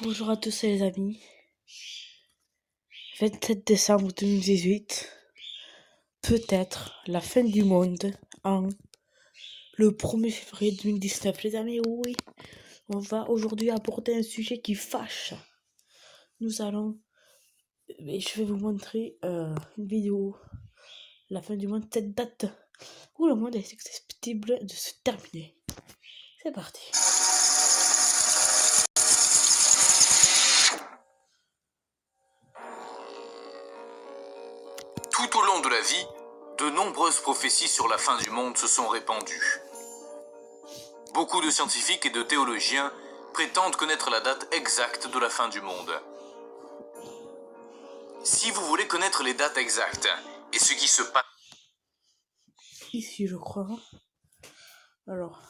Bonjour à tous les amis. 27 décembre 2018. Peut-être la fin du monde en le 1er février 2019. Les amis, oui. On va aujourd'hui aborder un sujet qui fâche. Je vais vous montrer une vidéo. La fin du monde, cette date où le monde est susceptible de se terminer. C'est parti. Tout au long de la vie, de nombreuses prophéties sur la fin du monde se sont répandues. Beaucoup de scientifiques et de théologiens prétendent connaître la date exacte de la fin du monde. Si vous voulez connaître les dates exactes et ce qui se passe ici, je crois. Alors,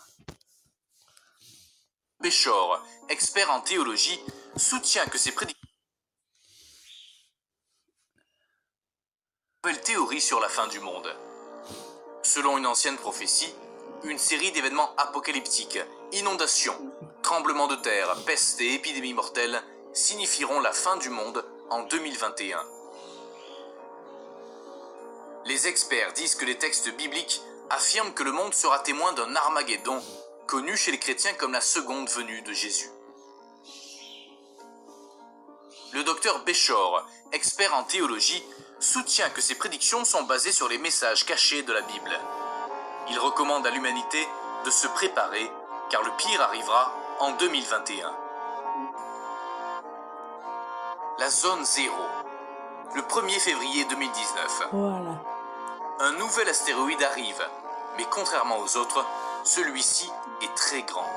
Béchor, expert en théologie, soutient que ces prédictions sont une nouvelle théorie sur la fin du monde. Selon une ancienne prophétie, une série d'événements apocalyptiques, inondations, tremblements de terre, pestes et épidémies mortelles signifieront la fin du monde en 2021. Les experts disent que les textes bibliques affirment que le monde sera témoin d'un Armageddon, connu chez les chrétiens comme la seconde venue de Jésus. Le docteur Béchor, expert en théologie, soutient que ces prédictions sont basées sur les messages cachés de la Bible. Il recommande à l'humanité de se préparer, car le pire arrivera en 2021. La zone 0. Le 1er février 2019. voilà. Un nouvel astéroïde arrive, mais contrairement aux autres, celui-ci est très grand.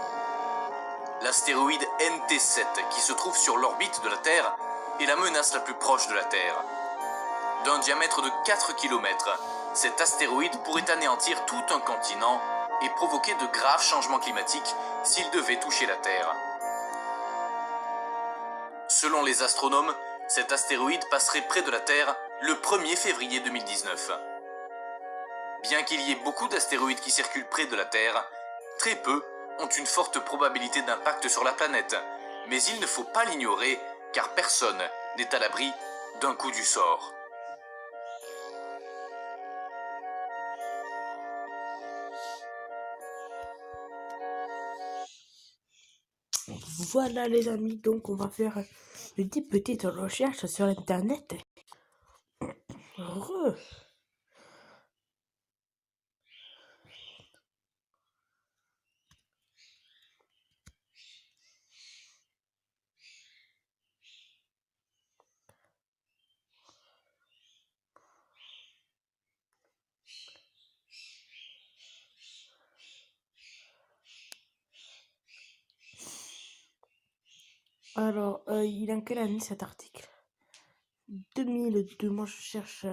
L'astéroïde NT7, qui se trouve sur l'orbite de la Terre, est la menace la plus proche de la Terre. D'un diamètre de 4 km, cet astéroïde pourrait anéantir tout un continent et provoquer de graves changements climatiques s'il devait toucher la Terre. Selon les astronomes, cet astéroïde passerait près de la Terre le 1er février 2019. Bien qu'il y ait beaucoup d'astéroïdes qui circulent près de la Terre, très peu ont une forte probabilité d'impact sur la planète. Mais il ne faut pas l'ignorer, car personne n'est à l'abri d'un coup du sort. Voilà les amis, donc on va faire une petite recherche sur internet. Re. Alors, il est en quelle année cet article? 2002, moi je cherche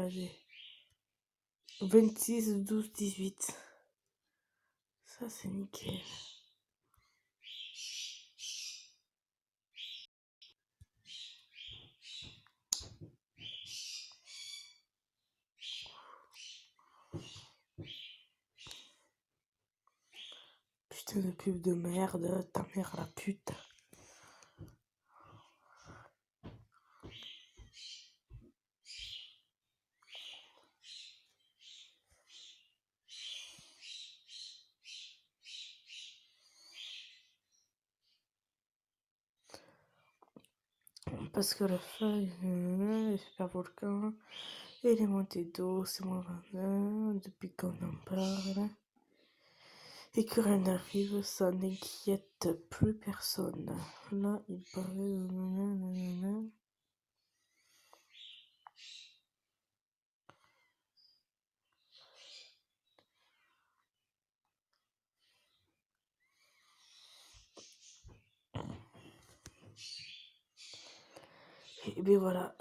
26, 12, 18. Ça c'est nickel. Putain de pub de merde, ta mère la pute. Parce que la feuille, le super volcan, et les montées d'eau, c'est moins 21, depuis qu'on en parle. Et que rien n'arrive, ça n'inquiète plus personne. Là, il paraît... Et bien voilà.